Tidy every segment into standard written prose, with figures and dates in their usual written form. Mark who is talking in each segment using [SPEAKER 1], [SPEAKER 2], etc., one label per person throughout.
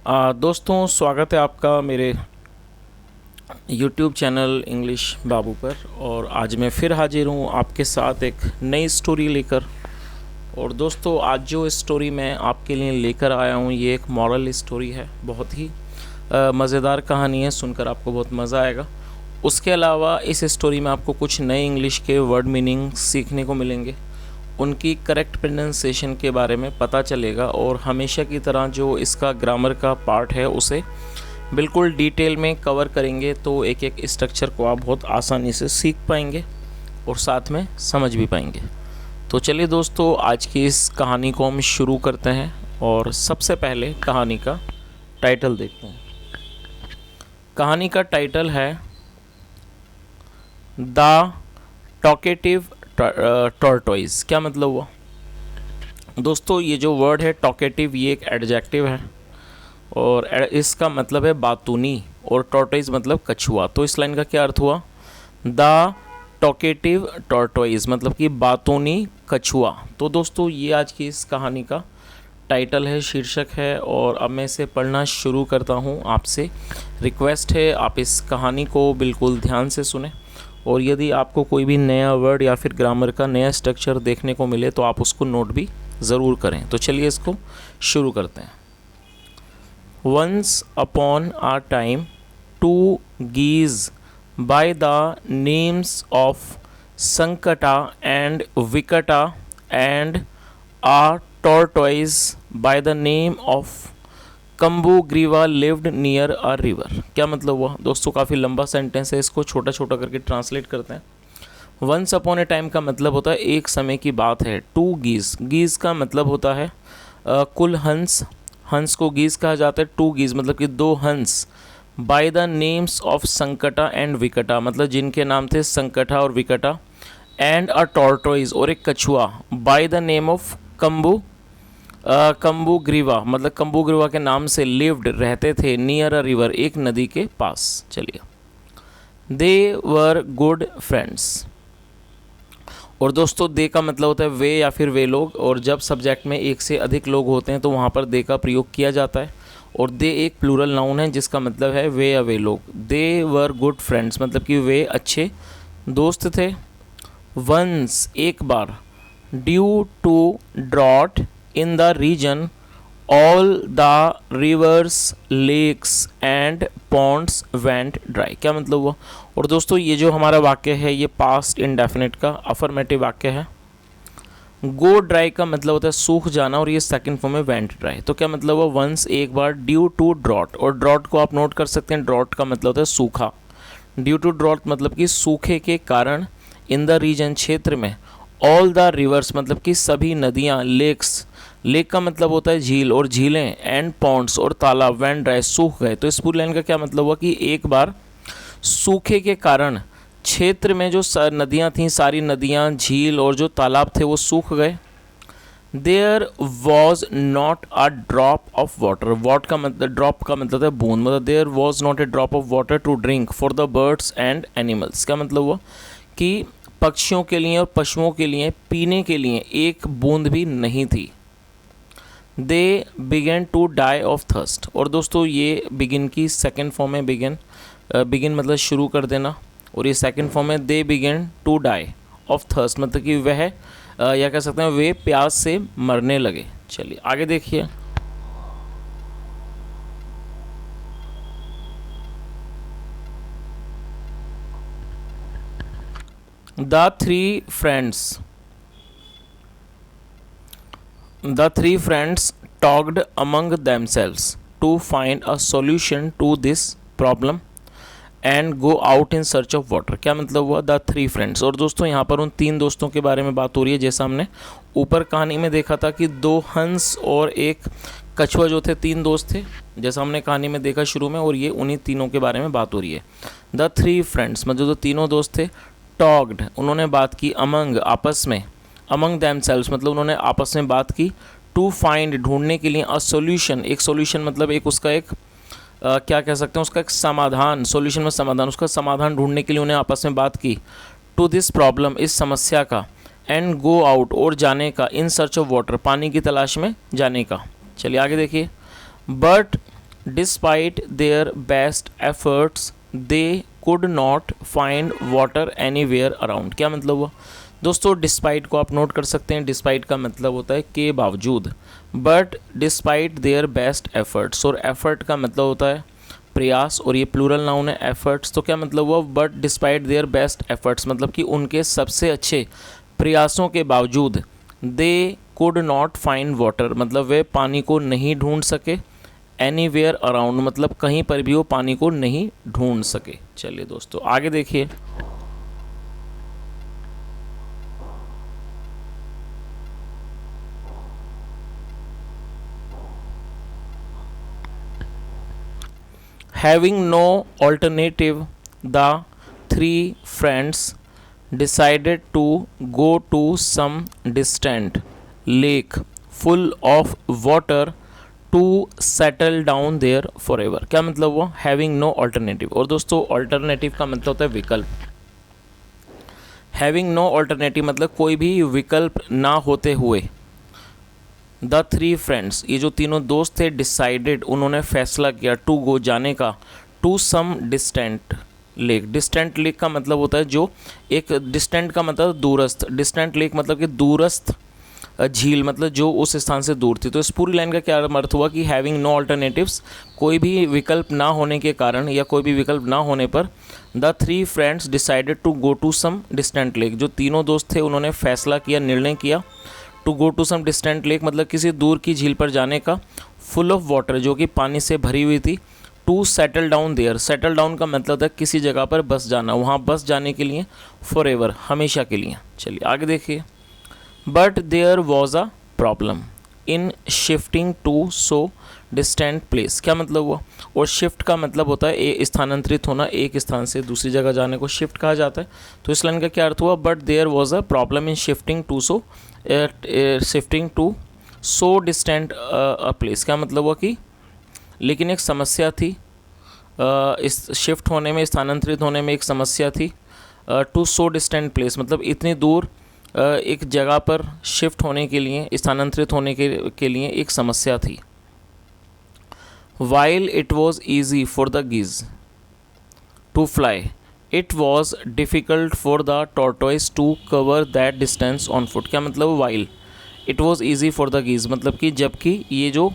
[SPEAKER 1] दोस्तों, स्वागत है आपका मेरे YouTube चैनल इंग्लिश बाबू पर। और आज मैं फिर हाजिर हूँ आपके साथ एक नई स्टोरी लेकर। और दोस्तों, आज जो स्टोरी मैं आपके लिए लेकर आया हूँ ये एक मॉरल स्टोरी है। बहुत ही मज़ेदार कहानी है, सुनकर आपको बहुत मज़ा आएगा। उसके अलावा इस स्टोरी में आपको कुछ नए इंग्लिश के वर्ड मीनिंग सीखने को मिलेंगे, उनकी करेक्ट प्रोनाउंसिएशन के बारे में पता चलेगा। और हमेशा की तरह जो इसका ग्रामर का पार्ट है उसे बिल्कुल डिटेल में कवर करेंगे, तो एक एक स्ट्रक्चर को आप बहुत आसानी से सीख पाएंगे और साथ में समझ भी पाएंगे। तो चलिए दोस्तों, आज की इस कहानी को हम शुरू करते हैं। और सबसे पहले कहानी का टाइटल देखते हैं। कहानी का टाइटल है द टॉकेटिव टॉर्टोइज। क्या मतलब हुआ दोस्तों? ये जो वर्ड है टॉकेटिव, ये एक एडजेक्टिव है और इसका मतलब है बातूनी, और टॉर्टोइज मतलब कछुआ। तो इस लाइन का क्या अर्थ हुआ? द टॉकेटिव टॉर्टोइज मतलब कि बातूनी कछुआ। तो दोस्तों, ये आज की इस कहानी का टाइटल है, शीर्षक है। और अब मैं इसे पढ़ना शुरू करता हूँ। आपसे रिक्वेस्ट है आप इस कहानी को बिल्कुल ध्यान से सुने, और यदि आपको कोई भी नया वर्ड या फिर ग्रामर का नया स्ट्रक्चर देखने को मिले तो आप उसको नोट भी ज़रूर करें। तो चलिए इसको शुरू करते हैं। Once upon a time two geese by the names of Sankata and Vikata and a tortoise by the name of Kambugriva lived near a river. क्या मतलब हुआ दोस्तों? काफ़ी लंबा सेंटेंस है, इसको छोटा छोटा करके ट्रांसलेट करते हैं। वंस अपॉन ए टाइम का मतलब होता है एक समय की बात है। टू गीज, गीज का मतलब होता है कुल हंस। हंस को गीज कहा जाता है। टू गीज मतलब कि दो हंस। By the names of Sankata and Vikata मतलब जिनके नाम थे संकटा और विकटा। एंड अ टॉर्टोइज और एक कछुआ। बाय द नेम ऑफ कम्बुग्रीवा मतलब कम्बुग्रीवा के नाम से लिव्ड रहते थे नियर अ रिवर एक नदी के पास। चलिए, दे वर गुड फ्रेंड्स। और दोस्तों, दे का मतलब होता है वे या फिर वे लोग, और जब सब्जेक्ट में एक से अधिक लोग होते हैं तो वहाँ पर दे का प्रयोग किया जाता है। और दे एक प्लूरल नाउन है जिसका मतलब है वे या वे लोग। दे वर गुड फ्रेंड्स मतलब कि वे अच्छे दोस्त थे। वंस एक बार, due to drought in the region all the rivers lakes and ponds went dry। क्या मतलब हुआ? और दोस्तों, ये जो हमारा वाक्य है ये पास्ट इंडेफिनिट का अफर्मेटिव वाक्य है। गो ड्राई का मतलब होता है सूख जाना, और ये सेकंड फॉर्म में वेंट ड्राई। तो क्या मतलब हुआ? वंस एक बार, ड्यू टू ड्रॉट, और ड्रॉट को आप नोट कर सकते हैं। ड्रॉट का मतलब होता है सूखा। ड्यू टू ड्रॉट मतलब कि सूखे के कारण। इन द रीजन क्षेत्र में। ऑल द रिवर्स मतलब कि सभी नदियाँ। लेक्स, लेक का मतलब होता है झील और झीलें। एंड पॉन्ड्स और तालाब। वैन ड्राई सूख गए। तो इस पूरी लाइन का क्या मतलब हुआ कि एक बार सूखे के कारण क्षेत्र में जो नदियाँ थीं, सारी नदियाँ, झील और जो तालाब थे वो सूख गए। There was not a drop of water. What का मतलब, ड्रॉप का मतलब है बूंद, मतलब there was not a drop of water to drink for the birds and animals. क्या मतलब हुआ कि पक्षियों के लिए और पशुओं के लिए पीने के लिए एक बूंद भी नहीं थी। They began to die of thirst. और दोस्तों, ये बिगिन की सेकेंड फॉर्म है। बिगिन मतलब शुरू कर देना, और ये सेकेंड फॉर्म है। They began to die of thirst मतलब कि वह या कह सकते हैं वे प्यास से मरने लगे। चलिए आगे देखिए। The three friends talked among themselves to find a solution to this problem and go out in search of water। क्या मतलब हुआ? The three friends. और दोस्तों, यहाँ पर उन तीन दोस्तों के बारे में बात हो रही है। जैसा हमने ऊपर कहानी में देखा था कि दो हंस और एक कछुआ जो थे, तीन दोस्त थे, जैसा हमने कहानी में देखा शुरू में। और ये उन्हीं तीनों के बारे में बात हो रही है। द थ्री फ्रेंड्स मतलब जो तीनों दोस्त थे। टॉक्ड उन्होंने बात की। अमंग आपस में। अमंग दैमसेल्व्स मतलब उन्होंने आपस में बात की। टू फाइंड ढूंढने के लिए। अ सॉल्यूशन, एक सॉल्यूशन मतलब एक उसका एक क्या कह सकते हैं, उसका एक समाधान। सॉल्यूशन में समाधान, उसका समाधान ढूंढने के लिए उन्हें आपस में बात की। टू दिस प्रॉब्लम इस समस्या का। एंड गो आउट और जाने का। इन सर्च ऑफ वाटर पानी की तलाश में जाने का। चलिए आगे देखिए। But despite their best efforts they could not find water anywhere around. क्या मतलब हुआ दोस्तों? डिस्पाइट को आप नोट कर सकते हैं, डिस्पाइट का मतलब होता है के बावजूद, but despite their best efforts, और एफर्ट का मतलब होता है प्रयास, और ये प्लूरल नाउन है एफर्ट्स, तो क्या मतलब हुआ? But despite their best efforts मतलब कि उनके सबसे अच्छे प्रयासों के बावजूद they could not find water मतलब वे पानी को नहीं ढूंढ सके, एनीवेयर अराउंड मतलब कहीं पर भी वो पानी को नहीं ढूंढ सके। चलिए दोस्तों आगे देखिए। Having no alternative, the three friends decided to go to some distant lake full of water to settle down there forever। क्या मतलब हुआ? Having no alternative, और दोस्तों alternative का मतलब होता है विकल्प। Having no alternative मतलब कोई भी विकल्प ना होते हुए द थ्री फ्रेंड्स, ये जो तीनों दोस्त थे, डिसाइडेड उन्होंने फैसला किया, टू गो जाने का, to some distant lake. Distant lake का मतलब होता है जो एक, डिस्टेंट का मतलब दूरस्थ, डिस्टेंट लेक मतलब कि दूरस्थ झील, मतलब जो उस स्थान से दूर थी। तो इस पूरी लाइन का क्या अर्थ हुआ कि हैविंग नो अल्टरनेटिव्स, कोई भी विकल्प ना होने के कारण या कोई भी विकल्प ना होने पर the three friends decided to go to some distant lake, जो तीनों दोस्त थे उन्होंने फैसला किया, निर्णय किया, to go to some distant lake मतलब किसी दूर की झील पर जाने का, फुल ऑफ वाटर जो कि पानी से भरी हुई थी, to settle down there, settle down का मतलब था किसी जगह पर बस जाना, वहाँ बस जाने के लिए, फॉर एवर हमेशा के लिए। चलिए आगे देखिए। But there was a problem in shifting to so distant place. क्या मतलब हुआ? और शिफ्ट का मतलब होता है स्थानांतरित होना, एक स्थान से दूसरी जगह जाने को शिफ्ट कहा जाता है। तो इस लाइन का क्या अर्थ हुआ? But there was a problem in shifting to so distant a place. क्या मतलब हुआ कि लेकिन एक समस्या थी, इस शिफ्ट होने में, स्थानांतरित होने में एक समस्या थी। टू सो डिस्टेंट प्लेस मतलब इतनी दूर एक जगह पर शिफ्ट होने के लिए, स्थानांतरित होने के लिए एक समस्या थी। While it was easy for the geese to fly, it was difficult for the tortoise to cover that distance on foot। क्या मतलब? while it was easy for the geese मतलब कि जबकि ये जो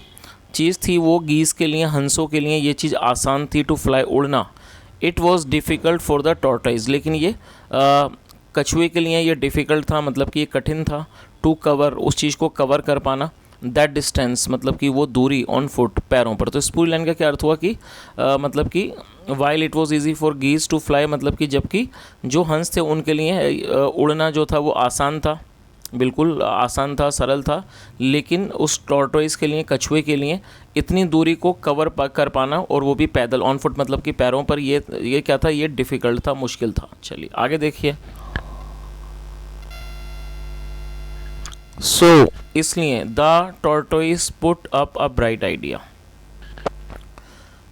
[SPEAKER 1] चीज़ थी वो गीज़ के लिए, हंसों के लिए ये चीज़ आसान थी, टू फ्लाई उड़ना। It was difficult for the tortoise, लेकिन ये कछुए के लिए ये डिफ़िकल्ट था मतलब कि ये कठिन था, टू कवर उस चीज़ को कवर कर पाना, दैट डिस्टेंस मतलब कि वो दूरी, ऑन फुट पैरों पर। तो इस पूरी लाइन का क्या अर्थ हुआ कि मतलब कि while it was easy for geese to fly मतलब कि जबकि जो हंस थे उनके लिए उड़ना जो था वो आसान था, बिल्कुल आसान था, सरल था, लेकिन उस टॉर्टोइज के लिए, कछुए के लिए इतनी दूरी को कवर कर पाना, और वो भी पैदल, ऑन फुट मतलब कि पैरों पर, ये क्या था? ये डिफ़िकल्ट था, मुश्किल था। चलिए आगे देखिए। सो इसलिए the tortoise put up a bright idea.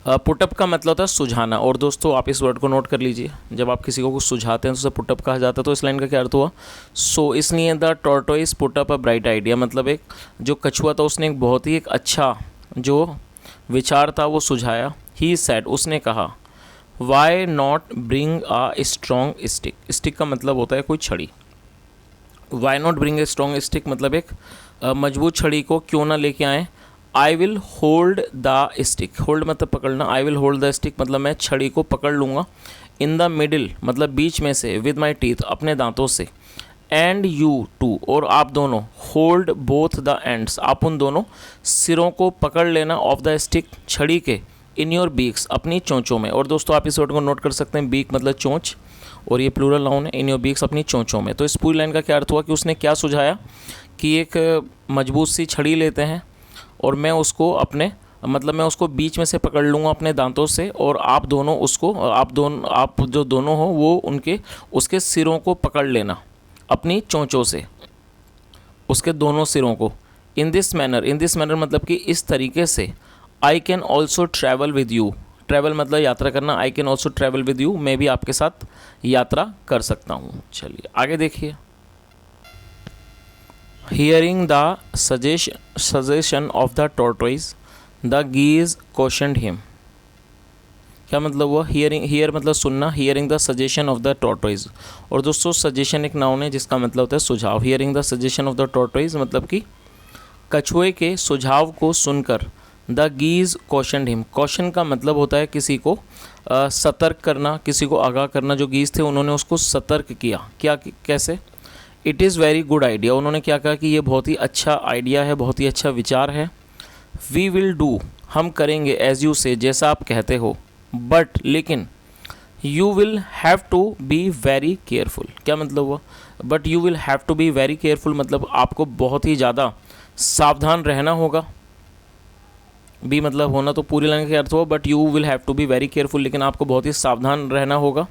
[SPEAKER 1] Put up का मतलब होता है सुझाना, और दोस्तों आप इस वर्ड को नोट कर लीजिए, जब आप किसी को कुछ सुझाते हैं तो उसे पुटअप कहा जाता है। तो इस लाइन का क्या अर्थ हुआ? सो इसलिए the tortoise put up a bright idea मतलब एक जो कछुआ था उसने एक बहुत ही एक अच्छा जो विचार था वो सुझाया। ही सेड उसने कहा, why not bring a strong stick. Stick का मतलब होता है कोई छड़ी। Why not bring a strong stick मतलब एक मजबूत छड़ी को क्यों ना लेके आएँ। I will hold the stick, hold मतलब पकड़ना, I will hold the stick मतलब मैं छड़ी को पकड़ लूँगा, इन द मिडिल मतलब बीच में से, विद माई टीथ अपने दांतों से, एंड यू टू और आप दोनों, होल्ड बोथ द एंड्स आप उन दोनों सिरों को पकड़ लेना, ऑफ द स्टिक छड़ी के, इन योर बीक्स अपनी चोंचों में। और दोस्तों आप इस वर्ड को नोट कर सकते हैं, बीक मतलब चोंच, और ये प्लूरल नाउन है, इन योर बीक्स अपनी चोंचों में। तो इस पूरी लाइन का क्या अर्थ हुआ कि उसने क्या सुझाया कि एक मजबूत सी छड़ी लेते हैं और मैं उसको अपने मतलब मैं उसको बीच में से पकड़ लूँगा अपने दांतों से, और आप दोनों उसको आप जो दोनों हो वो उनके उसके सिरों को पकड़ लेना अपनी चोंचों से, उसके दोनों सिरों को। इन दिस मैनर मतलब कि इस तरीके से। I can also travel with you, travel मतलब यात्रा करना, I can also travel with you मैं भी आपके साथ यात्रा कर सकता हूँ। चलिए आगे देखिए। Hearing the suggestion of the tortoise, the geese questioned him. क्या मतलब हुआ? हियर मतलब सुनना, hearing the suggestion of the tortoise. और दोस्तों सजेशन एक नाउन है जिसका मतलब होता है सुझाव। Hearing the suggestion of the tortoise मतलब कि कछुए के सुझाव को सुनकर the geese questioned him. Question का मतलब होता है किसी को सतर्क करना, किसी को आगाह करना। जो गीज थे उन्होंने उसको सतर्क किया। क्या कैसे? It is very good idea. उन्होंने क्या कहा कि ये बहुत ही अच्छा आइडिया है, बहुत ही अच्छा विचार है। वी विल डू, हम करेंगे, एज यू से, जैसा आप कहते हो। बट लेकिन you will have to be very careful. क्या मतलब हुआ? But you will have to be very careful मतलब आपको बहुत ही ज़्यादा सावधान रहना होगा। बी मतलब होना, तो पूरी लाइन का अर्थ हुआ but you will have to be very careful, लेकिन आपको बहुत ही सावधान रहना होगा।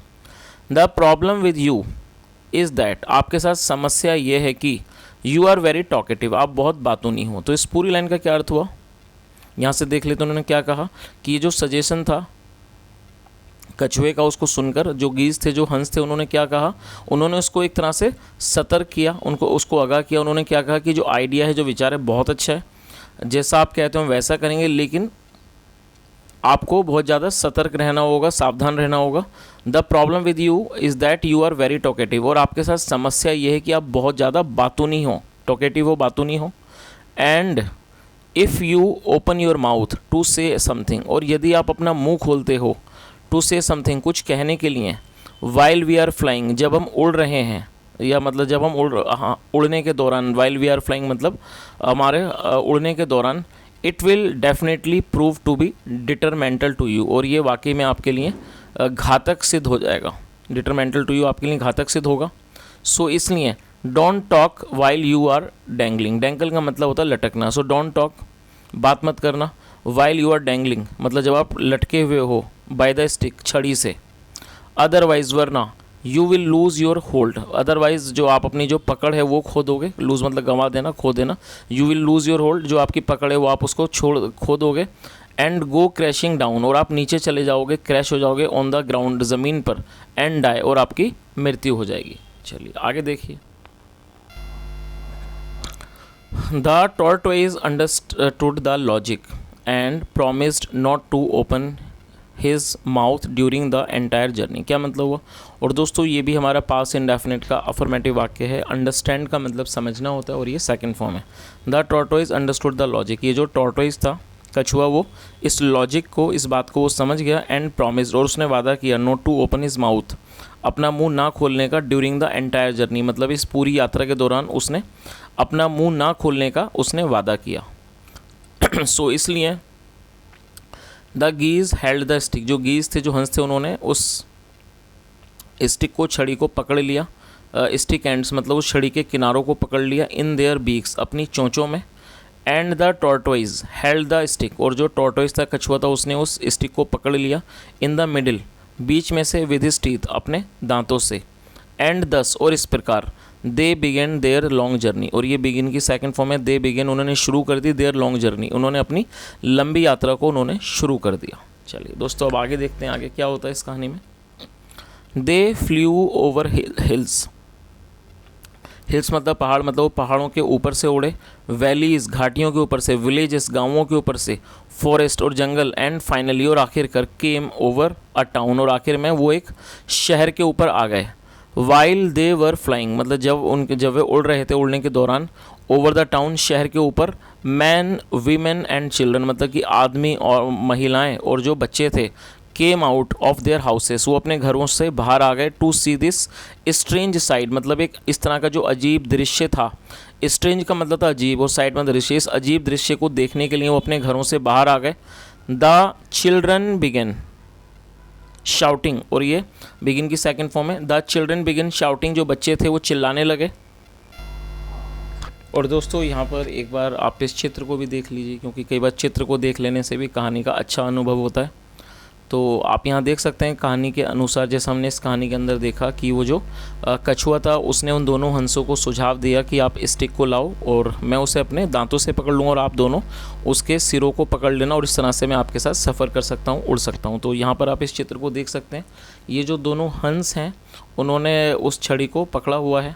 [SPEAKER 1] The problem with you is that, आपके साथ समस्या ये है कि यू आर वेरी टॉकेटिव, आप बहुत बातूनी हो। तो इस पूरी लाइन का क्या अर्थ हुआ? यहाँ से देख ले तो उन्होंने क्या कहा कि ये जो सजेशन था कछुए का, उसको सुनकर जो गीज थे, जो हंस थे, उन्होंने क्या कहा? उन्होंने उसको एक तरह से सतर्क किया, उसको आगाह किया। उन्होंने क्या कहा कि जो आइडिया है, जो विचार है, बहुत अच्छा है, जैसा आप कहते हो वैसा करेंगे, लेकिन आपको बहुत ज़्यादा सतर्क रहना होगा, सावधान रहना होगा। The problem with you is that you are very talkative, और आपके साथ समस्या ये है कि आप बहुत ज़्यादा बातूनी हो, टॉकेटिव हो, बातूनी हो। And if you open your mouth to say something, और यदि आप अपना मुंह खोलते हो टू से समथिंग, कुछ कहने के लिए, वाइल वी आर फ्लाइंग, जब हम उड़ रहे हैं, या मतलब जब हम उड़ने के दौरान, वाइल वी आर फ्लाइंग मतलब हमारे उड़ने के दौरान, it will definitely prove to be detrimental to you, और ये वाकई में आपके लिए घातक सिद्ध हो जाएगा। डिटरमेंटल टू यू आपके लिए घातक सिद्ध होगा। सो इसलिए don't talk while you are dangling, dangle का मतलब होता है लटकना। सो डोंट टॉक, बात मत करना। वाइल यू आर डेंगलिंग मतलब जब आप लटके हुए हो, बाय द स्टिक, छड़ी से। अदरवाइज वरना, you will lose your hold, otherwise जो आप अपनी जो पकड़ है वो खो दोगे। लूज़ मतलब गंवा देना, खो देना। You will lose your hold, जो आपकी पकड़ है वो आप उसको खो दोगे। एंड गो क्रैशिंग डाउन, और आप नीचे चले जाओगे, क्रैश हो जाओगे ऑन द ग्राउंड, ज़मीन पर। एंड डाई, और आपकी मृत्यु हो जाएगी। चलिए आगे देखिए। The tortoise understood the logic and promised not to open his mouth during the entire journey. क्या मतलब हुआ? और दोस्तों ये भी हमारा पास इंडेफिनिट का अफर्मेटिव वाक्य है। अंडरस्टैंड का मतलब समझना होता है, और ये सेकंड फॉर्म है। The tortoise understood the logic, ये जो टॉर्टोइज था, कछुआ, वो इस लॉजिक को, इस बात को वो समझ गया। एंड प्रॉमिस्ड, और उसने वादा किया, not to open his mouth, अपना मुंह ना खोलने का, ड्यूरिंग द एंटायर जर्नी मतलब इस पूरी यात्रा के दौरान उसने अपना मुंह ना खोलने का उसने वादा किया। सो इसलिए द गीज हेल्ड द स्टिक, जो गीज थे, जो हंस थे, उन्होंने उस स्टिक को, छड़ी को पकड़ लिया। स्टिक एंड्स मतलब उस छड़ी के किनारों को पकड़ लिया। इन देयर बीक्स, अपनी चोंचों में। And the tortoise held the stick, और जो टॉर्टोइज था, कछुआ था, उसने उस स्टिक को पकड़ लिया। इन द मिडिल, बीच में से। विद हिज टीथ, अपने दांतों से। एंड दस, और इस प्रकार। दे बिगेन देयर लॉन्ग जर्नी, और ये बिगिन की सेकंड फॉर्म है। दे बिगेन, उन्होंने शुरू कर दी, देयर लॉन्ग जर्नी, उन्होंने अपनी लंबी यात्रा को उन्होंने शुरू कर दिया। चलिए दोस्तों अब आगे देखते हैं, आगे क्या होता है इस कहानी में। दे फ्लू ओवर हिल्स, हिल्स मतलब पहाड़, मतलब वो पहाड़ों के ऊपर से उड़े। वैलीज, घाटियों के ऊपर से। विलेजेस, गाँवों के ऊपर से। फॉरेस्ट, और जंगल। एंड फाइनली, और आखिरकार, केम ओवर अ टाउन, और आखिर में वो एक शहर के ऊपर आ गए। वाइल दे वर फ्लाइंग मतलब जब वे उड़ रहे थे, उड़ने के दौरान। ओवर द टाउन, शहर के ऊपर। मैन, वीमेन एंड चिल्ड्रन मतलब कि आदमी और महिलाएं और जो बच्चे थे। Came out of their houses, वो अपने घरों से बाहर आ गए। To see this strange sight मतलब एक इस तरह का जो अजीब दृश्य था। स्ट्रेंज का मतलब था अजीब, और साइड में दृश्य। इस अजीब दृश्य को देखने के लिए वो अपने घरों से बाहर आ गए। द चिल्ड्रन बिगन शाउटिंग, और ये बिगिन की सेकंड फॉर्म है। द चिल्ड्रन बिगिन शाउटिंग, जो बच्चे थे वो चिल्लाने लगे। और दोस्तों यहाँ पर एक बार आप इस चित्र को भी देख लीजिए, क्योंकि कई बार चित्र को देख लेने से भी कहानी का अच्छा अनुभव होता है। तो आप यहाँ देख सकते हैं कहानी के अनुसार, जैसे हमने इस कहानी के अंदर देखा कि वो जो कछुआ था, उसने उन दोनों हंसों को सुझाव दिया कि आप स्टिक को लाओ और मैं उसे अपने दांतों से पकड़ लूँगा और आप दोनों उसके सिरों को पकड़ लेना, और इस तरह से मैं आपके साथ सफ़र कर सकता हूँ, उड़ सकता हूँ। तो यहाँ पर आप इस चित्र को देख सकते हैं। ये जो दोनों हंस हैं, उन्होंने उस छड़ी को पकड़ा हुआ है,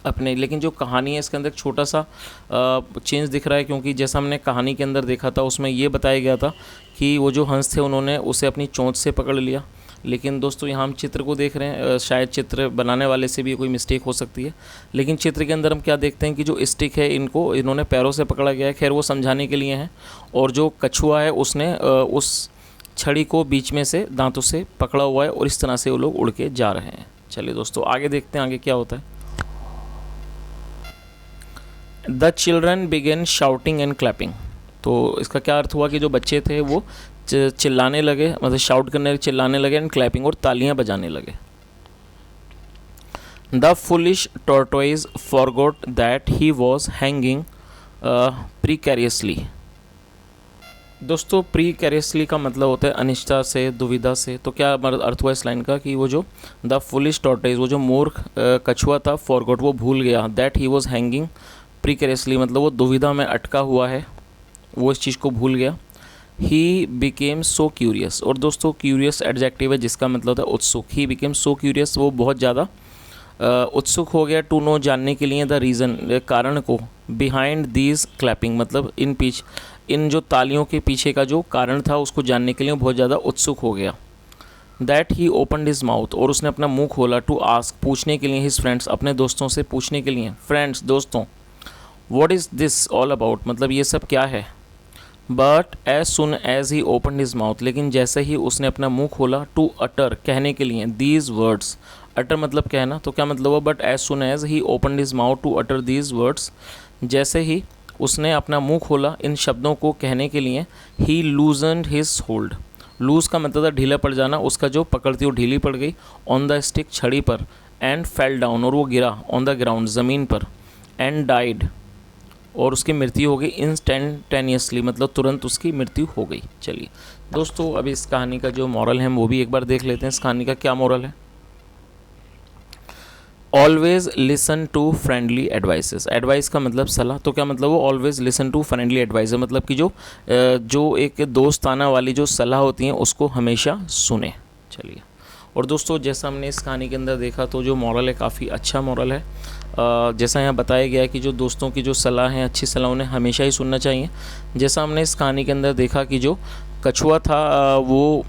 [SPEAKER 1] अपने, लेकिन जो कहानी है इसके अंदर एक छोटा सा चेंज दिख रहा है, क्योंकि जैसा हमने कहानी के अंदर देखा था उसमें ये बताया गया था कि वो जो हंस थे उन्होंने उसे अपनी चोंच से पकड़ लिया। लेकिन दोस्तों यहाँ हम चित्र को देख रहे हैं, शायद चित्र बनाने वाले से भी कोई मिस्टेक हो सकती है, लेकिन चित्र के अंदर हम क्या देखते हैं कि जो स्टिक है इनको इन्होंने पैरों से पकड़ा गया है। खैर वो समझाने के लिए है। और जो कछुआ है उसने उस छड़ी को बीच में से दांतों से पकड़ा हुआ है और इस तरह से वो लोग उड़ के जा रहे हैं। चलिए दोस्तों आगे देखते हैं आगे क्या होता है। The children began shouting and clapping. तो इसका क्या अर्थ हुआ कि जो बच्चे थे वो चिल्लाने लगे, मतलब शाउट करने, चिल्लाने लगे, एंड क्लैपिंग, और तालियां बजाने लगे। The foolish tortoise forgot that he was hanging precariously. दोस्तों प्रीकैरियसली का मतलब होता है अनिश्चितता से, दुविधा से। तो क्या अर्थ हुआ इस लाइन का कि वो जो द फुलिश टॉर्टोइज, वो जो मूर्ख कछुआ था, फॉरगॉट वो भूल गया, दैट ही वॉज हैंगिंग प्रीकैरियसली मतलब वो दुविधा में अटका हुआ है, वो इस चीज़ को भूल गया। ही बिकेम सो क्यूरियस, और दोस्तों क्यूरियस एडजेक्टिव है जिसका मतलब होता है उत्सुक। ही बिकेम सो क्यूरियस, वो बहुत ज़्यादा उत्सुक हो गया, टू नो जानने के लिए, द रीज़न कारण को, बिहाइंड दीज क्लैपिंग मतलब इन जो तालियों के पीछे का जो कारण था उसको जानने के लिए बहुत ज़्यादा उत्सुक हो गया। That he opened his mouth, और उसने अपना मुंह खोला, टू आस्क पूछने के लिए, हिज फ्रेंड्स अपने दोस्तों से पूछने के लिए, फ्रेंड्स दोस्तों, what is this all about मतलब ये सब क्या है। But as soon as he open his mouth, लेकिन जैसे ही उसने अपना मुंह खोला, टू अटर कहने के लिए, दीज वर्ड्स, अटर मतलब कहना, तो क्या मतलब हुआ, but as soon as he open his mouth to utter these words, जैसे ही उसने अपना मुंह खोला इन शब्दों को कहने के लिए, ही लूजनड हिज होल्ड, लूज का मतलब था ढीला पड़ जाना, उसका जो पकड़ थी वो ढीली पड़ गई, ऑन द स्टिक छड़ी पर, एंड फेल डाउन और वो गिरा, ऑन द ग्राउंड ज़मीन पर, एंड डाइड और उसकी मृत्यु हो गई, इंस्टेंटेनियसली मतलब तुरंत उसकी मृत्यु हो गई। चलिए दोस्तों अभी इस कहानी का जो मॉरल है वो भी एक बार देख लेते हैं। इस कहानी का क्या मॉरल है। Always listen to friendly advices, advice का मतलब सलाह, तो क्या मतलब वो always listen to friendly advice मतलब कि जो एक दोस्ताना वाली जो सलाह होती है उसको हमेशा सुने। चलिए, और दोस्तों जैसा हमने इस कहानी के अंदर देखा तो जो मॉरल है काफ़ी अच्छा मॉरल है। जैसा यहाँ बताया गया है कि जो दोस्तों की जो सलाह है, अच्छी सलाह उन्हें हमेशा ही सुनना चाहिए। जैसा हमने इस कहानी के अंदर देखा कि जो कछुआ था वो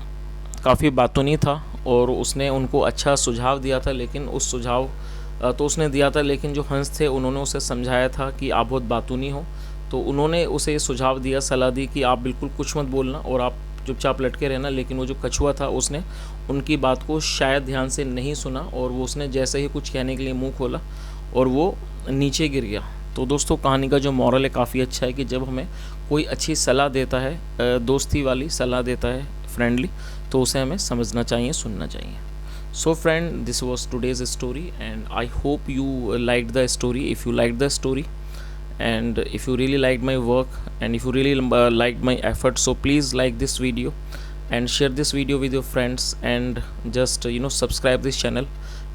[SPEAKER 1] काफ़ी बातूनी था और उसने उनको अच्छा सुझाव दिया था, लेकिन उस सुझाव तो उसने दिया था, लेकिन जो हंस थे उन्होंने उसे समझाया था कि आप बहुत बातूनी हो, तो उन्होंने उसे सुझाव दिया, सलाह दी कि आप बिल्कुल कुछ मत बोलना और आप चुपचाप लटके रहना। लेकिन वो जो कछुआ था उसने उनकी बात को शायद ध्यान से नहीं सुना और वो उसने जैसे ही कुछ कहने के लिए मुंह खोला और वो नीचे गिर गया। तो दोस्तों कहानी का जो मॉरल है काफ़ी अच्छा है कि जब हमें कोई अच्छी सलाह देता है, दोस्ती वाली सलाह देता है, फ्रेंडली, तो उसे हमें समझना चाहिए, सुनना चाहिए। So friend, this was today's story and I hope you liked the story. If you liked the story and if you really liked my work and if you really liked my effort, so please like this video and share this video with your friends and just subscribe this channel.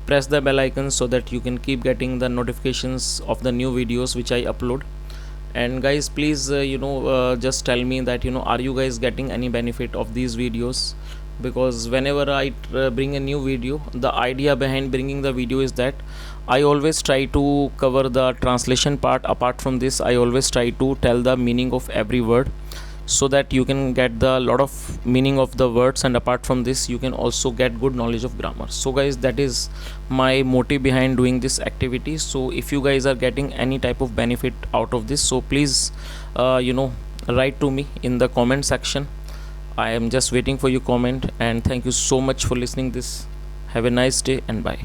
[SPEAKER 1] Press the bell icon so that you can keep getting the notifications of the new videos which I upload. And guys, please just tell me that are you guys getting any benefit of these videos, because whenever I bring a new video, the idea behind bringing the video is that I always try to cover the translation part. Apart from this, I always try to tell the meaning of every word so that you can get the lot of meaning of the words, and apart from this you can also get good knowledge of grammar. So guys, that is my motive behind doing this activity. So if you guys are getting any type of benefit out of this, so please write to me in the comment section. I am just waiting for your comment, and thank you so much for listening this. Have a nice day and bye.